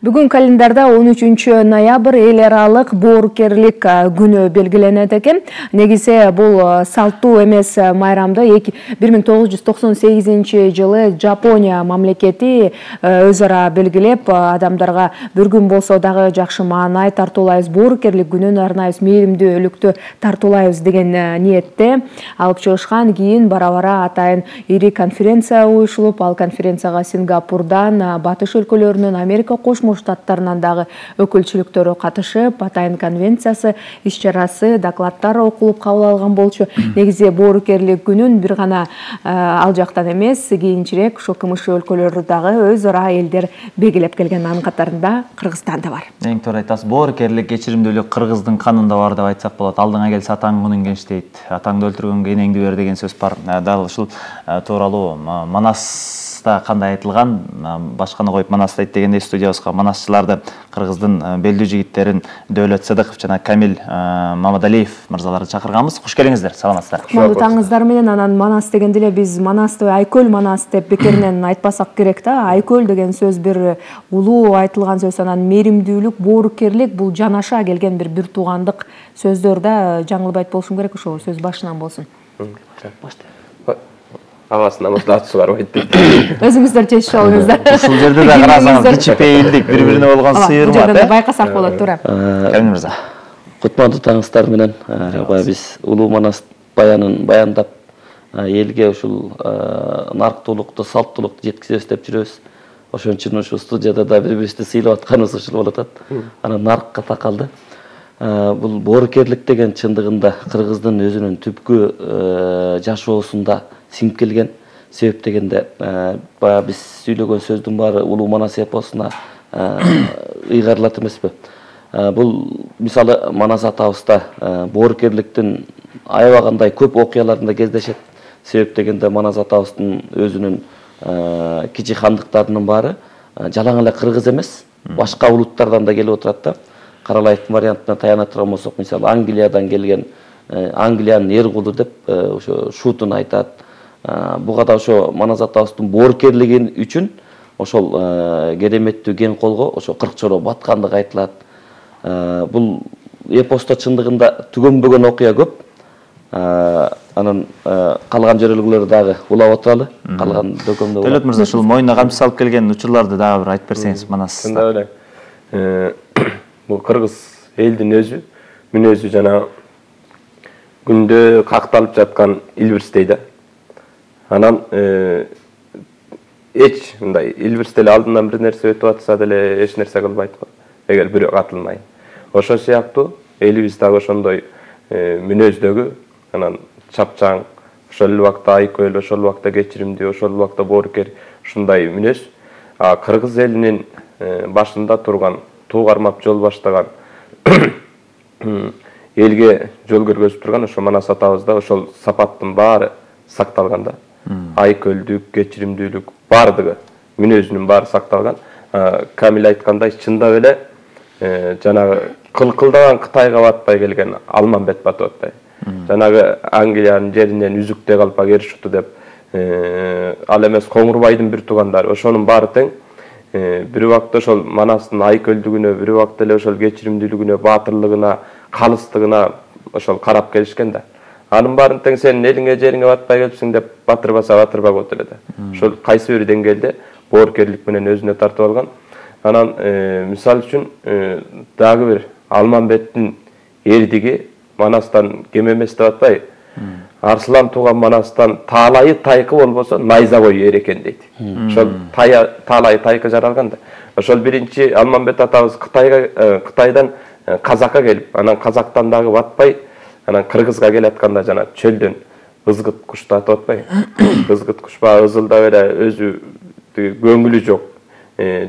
Бүгүн календарда 13 ноябрь эл аралык боорукерлик күнү белгиленет экен. Негизи бул салттуу эмес майрамды 1998 жылы Жапония мамлекети өз ара белгилеп, адамдарга bir күн болсо дагы жакшы маанай тартуулайбыз, боорукерлик күнүн арнайбыз, мээримдүүлүктү тартуулайбыз деген ниетте алып чыгышкан. Кийин бара-бара атайын ири конференция уюшулуп, ал конференцияга Сингапурдан, Батыш өлкөлөрүнөн, Америка Кошмо Штаттарынан дагы өкүлчүлүктөрү катышып, атайын конвенциясы, иш-чарасы, докладдар окулуп кабыл алган болчу. Негизи боорукерлик күнүн бир гана ал жактан эмес, кийинчерээк ошо КМШ өлкөлөрү дагы өз ара элдер белгилеп келген. Анын катарында Кыргызстан да бар. Эң туура айтасыз. Боорукерлик, кечиримдүүлүк Кыргыздын канында бар деп айтсак болот. Алдыңа келсе атаң күнүн кеч дейт. Атаңды өлтүргөнгө энеңди бер деген сөз бар. Дал ушул тууралуу Манаста кандай айтылган, башканы коюп Манаста айт дегендей студиябызга манасчыларды, Кыргыздын белдүү жигиттерин Дөөлөт Сыдыков жана Камил Мамадалиев мырзаларды чакырганбыз. Куш келиңиздер, саламатсыздар. Кутмандуу таңыңыздар менен. Анан Манас дегенде эле биз Манасты Айкөл Манас деп бекеринен айтпасак керек да. Айкөл деген сөз бир улуу айтылган сөз, анан мээримдүүлүк, боорукерлик бул жанаша келген бир туугандык сөздөр да. Жаңылбайт болушум керек, ошо сөз башынан болсун. Авасына мышлатысы бар ойт дейт. Өзүңүздөр чечип алыңыздар. Ушул жерде да карасаңыз кичипейилдик, бири-бирине болгон сыйыр бар да. Байкасак болот, туура. Камил мырза. Кутмандуу таңыңыздар менен биз улуу Манас баянын баяндап, элге ушул нарктуулукту, салттуулукту жеткизебиз деп жүрөбүз. Ошон үчүн ушул студияда да бири-бирибизди сыйлап атканыбыз ушул болуп атат. Анан наркка такалды. Бул боорукерлик деген чындыгында Кыргыздын өзүнүн түпкү жашоосунда сиңип келген. Себеп дегенде баягы биз сүйлөгөн сөздүн баары улуу Манас эпосуна ыйгарылат эмеспи? Бул мисалы Манас атабызда боорукерликтин аябагандай көп окуяларында кездешет. Себеп дегенде Манас атабыздын өзүнүн кичи хандыктарынын баары жалаң эле кыргыз эмес, башка улуттардан да келип отурат да. Каралаевдин вариантына таяна турган болсок, мисалы Англиядан келген, Англиянын эр кулу деп ошо Шутун айтат. Буга да ошо Манас атабыздын боорукерлиги үчүн ошол кереметтүү кен колго ошо 40 чоро баткандыгы айтылат. Бул эпосто чындыгында түгөнбөгөн окуя көп. Анан калган жөрөлгөлөр дагы улап отуралы. Калган дөкөмдө. Дөөлөт мырза, ушул мойнуна камчы салып келген учурларды дагы бир айтып берсеңиз Манас. Чындап эле. Бул кыргыз элдин өзү, мүнөзү жана күндө какталып жаткан илбирстей да. Анан эч мындай илбирстей алдынан бир нерсе өтүп атса деле эч нерсе кылбайт го. Эгер бирөө катылмай. Ошо сыяктуу элибиз дагы ошондой мүнөздөгү, анан чапчаң, ошол убакта айкөл, ошол убакта кечиримдүү, ошол убакта боорукер, ушундай мүнөз. Кыргыз элинин башында турган, туу кармап жол баштаган, элге жол көргөзүп турган ошо Манас атабызда ошол сапаттын баары сакталган да. Айкөлдүк, кечиримдүүлүк бардыгы, мүнөзүнүн баары сакталган. Камил айткандай, чындап эле жанагы кылкылдаган Кытайга батпай келген Алмамбет батып атпайбы. Жанагы Англиянын жеринен үзүктө калпак эр шуту деп, ал эмес Коңурбайдын бир туугандары, ошонун баары тең. Бир убакта ошол Манастын айкөлдүгүнө, бир убакта эле ошол кечиримдүүлүгүнө, баатырлыгына, калыстыгына ошол карап келишкен да. Анын баарын тең сен элиңе жериңе батпай келипсиң деп батырбаса батырбак эле да. Ошол кайсы бир деңгээлде боорукерлик менен өзүнө тартып алган. Анан мисал үчүн дагы бир Алмамбеттин эрдиги Манастан кем эмес деп атпайбы? Арслан тууган Манастан таалайы тайкы болбосо найзабой эр экен дейт. Ошол таалайы тайкы жаралган да. Ошол биринчи Алмамбет атабыз Кытайдан Казакка келип, анан Казактан дагы батпай, анан Кыргызга келатканда жана чөлдөн ызгыт кушту атып атпайбы? Ызгыт куш баягы ызылдап эле өзү көңүлү жок,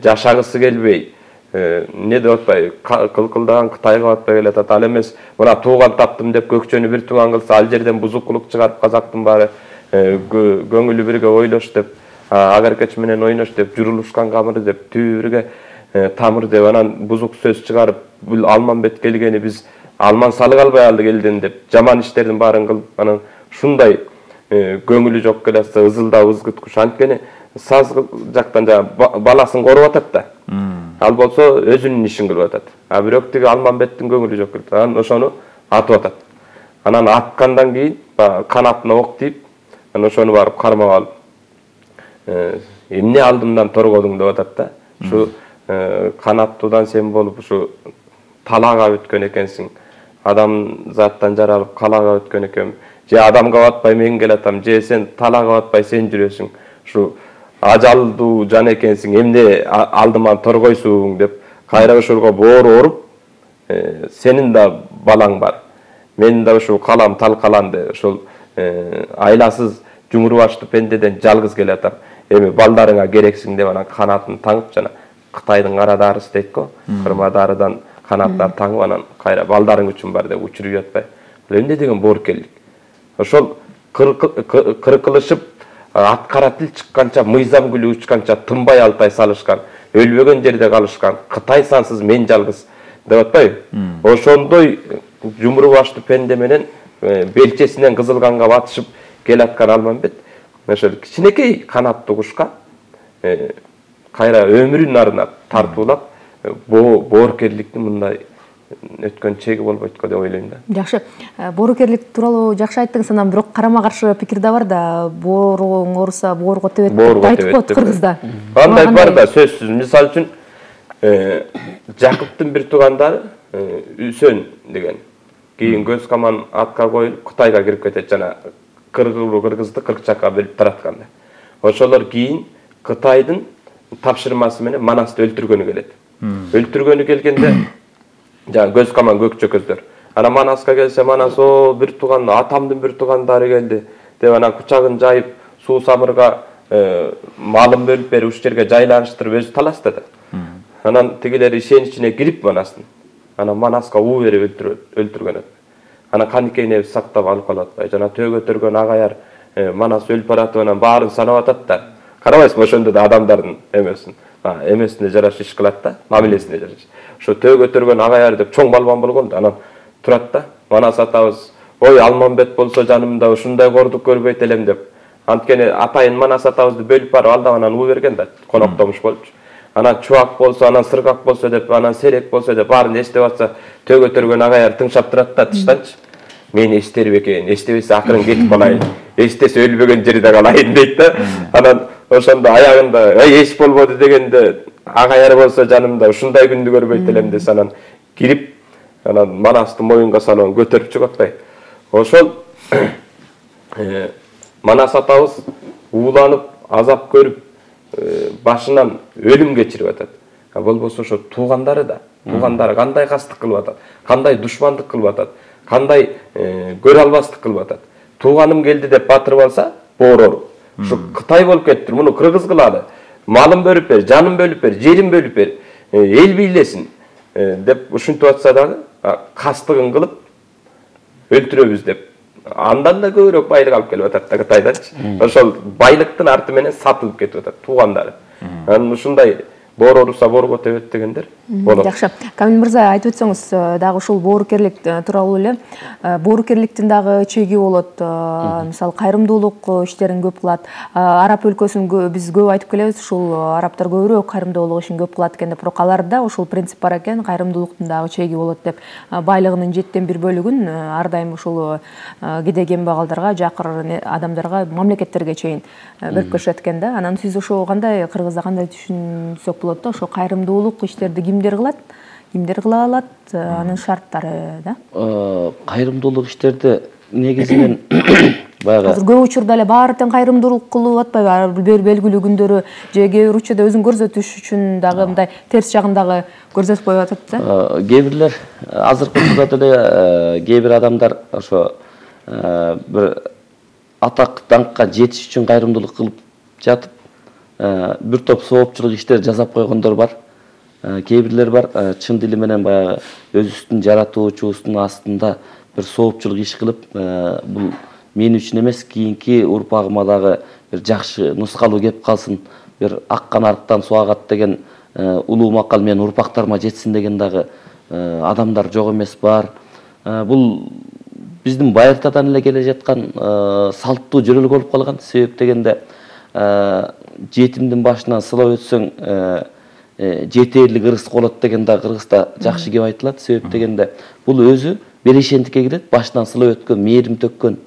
жашагысы келбей, не деп атпайбы, кылкылдаган Кытайга батпай келатат. Ал эмес мына тууган таптым деп көкчөнү бир тууган кылса, ал жерден бузукулук чыгарып казактын баары көңүлү бирге ойлош деп, агеркеч менен ойнош деп, журулушкан камыр деп, түбү бирге тамыр деп, анан бузук сөз чыгарып, бул Алмамбет келгени биз алман салык албай алдык элден деп, жаман иштердин баарын кылып, анан ушундай көңүлү жок келатса ызылдап ызгыткыч анткени саз жактан баласын коруп атат да. Ал болсо өзүнүн ишин кылып атат. А бирок тиги Алмамбеттин көңүлү жок келет. Анан ошону атып атат. Анан аткандан кийин канатына ок тийип, анан ошону барып кармап алып, эмне алдымдан торгодуң деп атат да. Ушу канаттуудан сен болуп ушу талаага өткөн экенсиң. Адам заттан жаралып калаага өткөн экем. Же адамга батпай мен келатам, же сен талаага батпай сен жүрөсүң. Ушу ажалдуу жан экенсиң, эмне алдыман торгойсуң деп кайра ошолго боору оруп, сенин да балаң бар. Менин да ушул калам талкаланды. Ошол айласыз жумур башты пендеден жалгыз келатам. Эми балдарыңа керексиң деп анан канатын таңып жана Кытайдын кара дарысы дейт го. Кырма дарыдан канаттар таңып анан кайра балдарың үчүн бар деп учуруп жатпай. Эмне деген боорукерлик. Ошол кыркылышып аткара тил чыкканча, мыйзам гүлү учканча тынбай алтай салышкан, өлбөгөн жерде калышкан, Кытай сансыз мен жалгыз деп атпайбы? Ошондой жумуру башты пенде менен белчесинен кызыл канга батышып келаткан Алмамбет ошол кичинекей канаттуу кушка кайра өмүрүн арнап тартуулап боорукерликтин мындай өткөн чеги болбойт го деп ойлойм да. Жакшы. Боорукерлик тууралуу жакшы айттыңыз, анан бирок карама каршы пикир да бар да. Бооруң ооруса бооруга тебет деп айтып коет кыргызда. Кандай бар да, сөзсүз. Мисалы үчүн Жакыптын бир туугандары Үсөн деген кийин көз каман атка коюлуп Кытайга кирип кетет жана кыргызды кыркчакка бөлүп таратканда. Ошолор кийин Кытайдын тапшырмасы менен Манасты өлтүргөнү келет. Өлтүргөнү келгенде жана көз каман көк чөкөздөр. Анан Манаска келсе, Манас бир тууган, атамдын бир туугандары келди деп анан кучагын жайып, суу самырга малын бөлүп берип, уш жерге жайланыштырып өзү таластады. Анан тигилер ишеничине кирип Манастын. Анан Манаска уу берип өлтүргөн. Анан каникейнебиз сактап алып калып атпайбы. Жана төө көтөргөн агаяр Манас өлүп баратып анан баарын санап атат да. Карабайсызбы, ошондо да адамдардын эмесине жараша иш кылат да, мамилесине жараша. Ошо төө көтөргөн агаяр деп чоң балбан болгон да. Анан турат да, Манас атабыз, ой Алмамбет болсо жанымда ушундай кордук көрбөйт элем деп. Анткени атайын Манас атабызды бөлүп барып алдап анан уу берген да, коноктомуш болчу. Анан чубак болсо, анан сыргак болсо деп, анан серек болсо деп баарын эстеп атса, төө көтөргөн агаяр тыңшап турат да тыштанчы. Мен эстерип экен, эстебесе акырын кетип калайын, эстесе өлбөгөн жерде калайын дейт да. Анан ошондо аягында эч болбоду дегенде агаяр болсо жанымда ушундай күндү көрбөйт элем десе анан кирип анан Манасты моюнга салып көтөрүп чыгып атпайбы. Ошол Манас атабыз ууланып, азап көрүп, башынан өлүм кечирип атат. Болбосо ошо туугандары кандай кастык кылып атат, кандай душмандык кылып атат, кандай көрө албастык кылып атат. Тууганым келди деп батырып алса, боорор. Ушу Кытай болуп кетти. Муну кыргыз кылалы. Малын бөлүп бер, жанын бөлүп бер, жерин бөлүп бер, эл бийлесин деп ушинтип атса дагы кастыгын кылып өлтүрөбүз деп. Андан да көбүрөөк байлык алып келип атат да Кытайданчы. Ошол байлыктын арты менен сатылып кетип атат туугандары. Анан ушундай бооруса боорго тебет дегендер болот. Жакшы. Камил мырза, айтып өтсөңүз, дагы ушул боорукерлик тууралуу эле, боорукерликтин дагы чеги болот. Мисалы, кайрымдуулук иштерин көп кылат. Араб өлкөсүн биз көп айтып келебиз, ушул арабтар көбүрөөк кайрымдуулук ишин көп кылат экен деп, бирок аларда ушул принцип бар экен, кайрымдуулуктун дагы чеги болот деп. Байлыгынын 7/1 бөлүгүн ар дайым ушул кедей кембагалдарга, жакыр адамдарга, мамлекеттерге чейин берип кетишет экен да. Анан сиз ошо кандай, кыргызда кандай түшүнсөк болот да, ошо кайрымдуулук иштерди кимдер кылат, кимдер кыла алат, анын шарттары да? Кайрымдуулук иштерди негизинен баягы азыр көп учурда эле баары тең кайрымдуулук кылып атпайбы? Бир белгилүү күндөрү же кээ бир учурда өзүн көрсөтүш үчүн дагы мындай терс жагын дагы көрсөтүп коюп атат да? Кээ бирлер азыркы учурда деле кээ бир адамдар ошо бир атак даңкка жетиш үчүн кайрымдуулук кылып жатып, бир топ соопчулук иштер жасап койгондор бар. Кээ бирлер бар, чын дили менен баягы өзүбүздүн жаратуучубуздун астында бир соопчулук иш кылып, бул мен үчүн эмес, кийинки урпагыма дагы бир жакшы нускалуу кеп калсын, бир ак канарыктан суу агат деген улуу макал менин урпактарыма жетсин деген дагы адамдар жок эмес бар. Бул биздин байыртадан эле келе жаткан салттуу жөрөлүк болуп калган. Себеп дегенде жетимдин башынан сылап өтсөң жетерлик ырыс болот деген да Кыргызда жакшы кеп айтылат. Себеп дегенде бул өзү берешендикке кирет, башынан сылап өткөн, мээрим төккөн.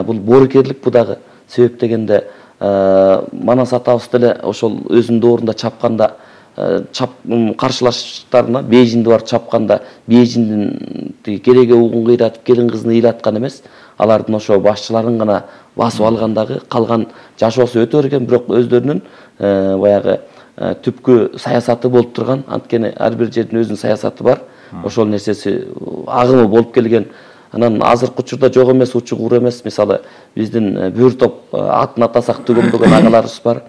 Бул боорукерлик бу дагы. Себеп дегенде Манас атабыз деле ошол өзүнүн доорунда чапканда каршылаштарына Бейжинди бар чапканда Бейжиндин кереге угун кыйратып келин кызын ыйлаткан эмес, алардын ошо башчыларын гана басып алгандагы калган жашоосу өтө берген, бирок өздөрүнүн баягы түпкү саясаты болуп турган. Анткени ар бир жердин өзүнүн саясаты бар. Ошол нерсеси агымы болуп келген. Анан азыркы учурда жок эмес, учугур эмес. Мисалы биздин бир топ атын атасак түгөнбөгөн агаларыбыз бар.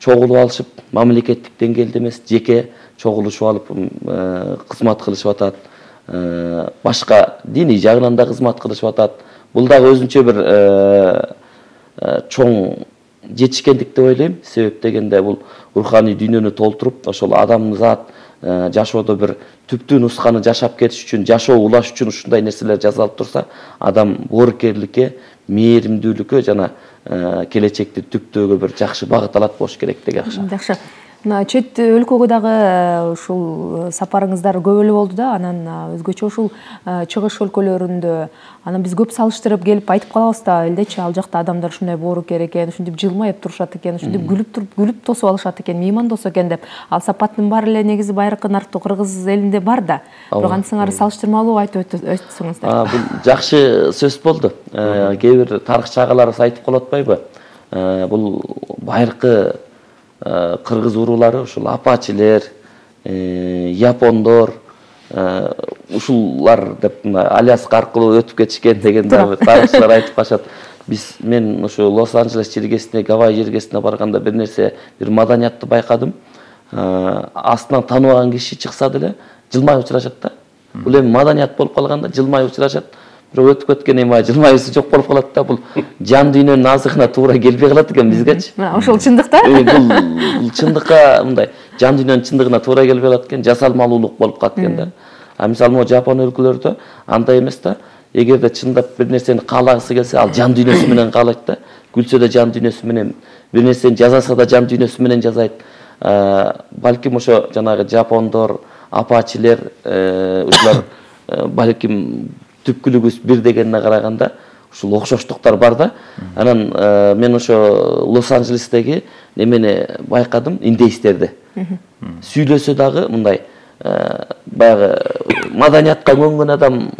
Чогулуп алышып, мамлекеттик деңгээлде эмес, жеке чогулушуп алып кызмат кылышып атат. Башка диний жагынан да кызмат кылышып атат. Бул дагы өзүнчө бир чоң жетишкендик деп ойлойм. Себеп дегенде бул руханий дүйнөнү толтуруп, ошол адамдын зат жашоодо бир түптүү нусканы жашап кетиш үчүн, жашоо улаш үчүн ушундай нерселер жазалып турса, адам боорукерликке, мээримдүүлүккө жана келечекти түптөөгө бир жакшы багыт алат болуш керек деген акча. Жакшы. Чет өлкөгө дагы ушул сапарыңыздар көп эле болду да, анан өзгөчө ушул чыгыш өлкөлөрүндө анан биз көп салыштырып келип айтып калабыз да, элдечи ал жакта адамдар ушундай боорукер экен, ушинтип жылмайып турушат экен, ушинтип күлүп тосуп алышат экен, меймандос экен деп. Ал сапаттын баары эле негизи байыркы нарктуу Кыргыз элинде бар да. Бирок ансыңар салыштырмалуу айтып өтсөңүздөр. Бул жакшы сөз болду. Кээ бир тарыхчы агаларыбыз айтып калып атпайбы? Бул байыркы Кыргыз уруулары ушул апачилер, япондор, ушулар деп Аляска аркылуу өтүп кетишкен деген тарыхчылар айтып калышат. Мен ушу Лос-Анджелес жергесине, Гавайи жергесине барганда бир нерсе, бир маданиятты байкадым. Астынан тааныбаган киши чыкса деле жылмай учурашат да. Бул эми маданият болуп калганда жылмай учурашат. Бирок өтүп кеткен эми жылмайысы жок болуп калат да. Бул жан дүйнөнүн азыгына туура келбей калат экен бизгечи. Ошол чындыкта? Бул чындыкка мындай жан дүйнөнүн чындыгына туура келбей калат экен, жасалмалуулук болуп калат экен да. Мисалы могу Жапон өлкөлөрдө андай эмес да. Эгерде чындап бир нерсени каалагысы келсе, ал жан дүйнөсү менен каалайт да. Күлсө да жан дүйнөсү менен, бир нерсени жасаса да жан дүйнөсү менен жасайт. Балким ошо жанагы жапондор, апачилер, ушулар балким түпкүлүгүбүз бир дегенине караганда ушул окшоштуктар бар да. Анан мен ошо Лос-Анджелестеги немени байкадым, индейстерди. Сүйлөсө дагы мындай баягы маданиятка көнгөн адам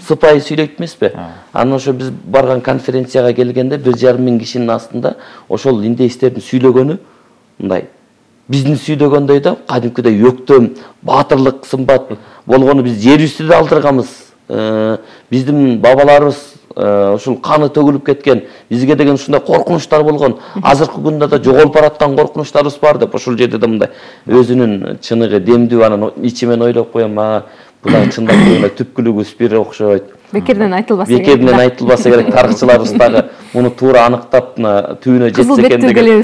сыпайы сүйлөйт эмеспи? Анан ошо биз барган конференцияга келгенде 1,5 миң кишинин астында ошол индейстердин сүйлөгөнү мындай биздин сүйлөгөндөй да, кадимкидей өктөм, баатырлык сымбат болгону биз жер үстүдө алдырганбыз. Биздин бабаларыбыз ушул каны төгүлүп кеткен, бизге деген ушундай коркунучтар болгон, азыркы күндө да жоголуп бараткан коркунучтарыбыз бар деп ошол жерде да мындай өзүнүн чыныгы демдүү, анан ичимен ойлоп коем, бул чындап келгенде түпкүлүгүбүз бир окшойт. Бекерден айтылбаса керек. Бекерден айтылбаса керек. Тарыхчыларыбыз дагы муну туура аныктап, түйүнө жетсе экен деген.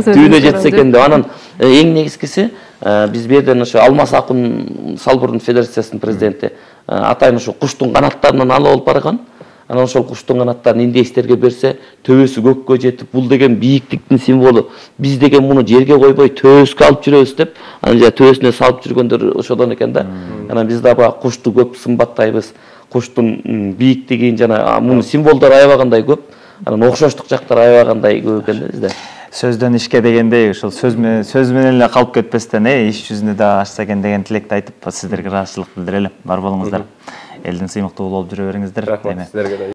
Түйүнө жетсе экен деп. Анан эң негизгиси биз бу жерден ошо Алмаз Акун Салбурдун Федерациясынын президенти атайын ошо куштун канаттарынан алып алып барган. Анан ошол куштун канаттарын индейстерге берсе, төбөсү көккө жетип, бул деген бийиктиктин символу. Биз деген муну жерге койбой төбөскө алып жүрөбүз деп, анан төбөсүнө салып жүргөндөр ошодон экен да. Анан биз да баа кушту көп сымбаттайбыз. Куштун бийиктигин жана мунун символдору аябагандай көп. Анан окшоштук жактары аябагандай көп экен да бизде. Сөздөн ишке дегендей, ушул сөз менен эле калып кетпестен, иш жүзүнө да ашса экен деген тилекти айтып, сиздерге ыраазычылык билдирели. Бар болуңуздар. Элдин сыймыктуу болуп жүрө бериңиздер. Рахмат сиздерге.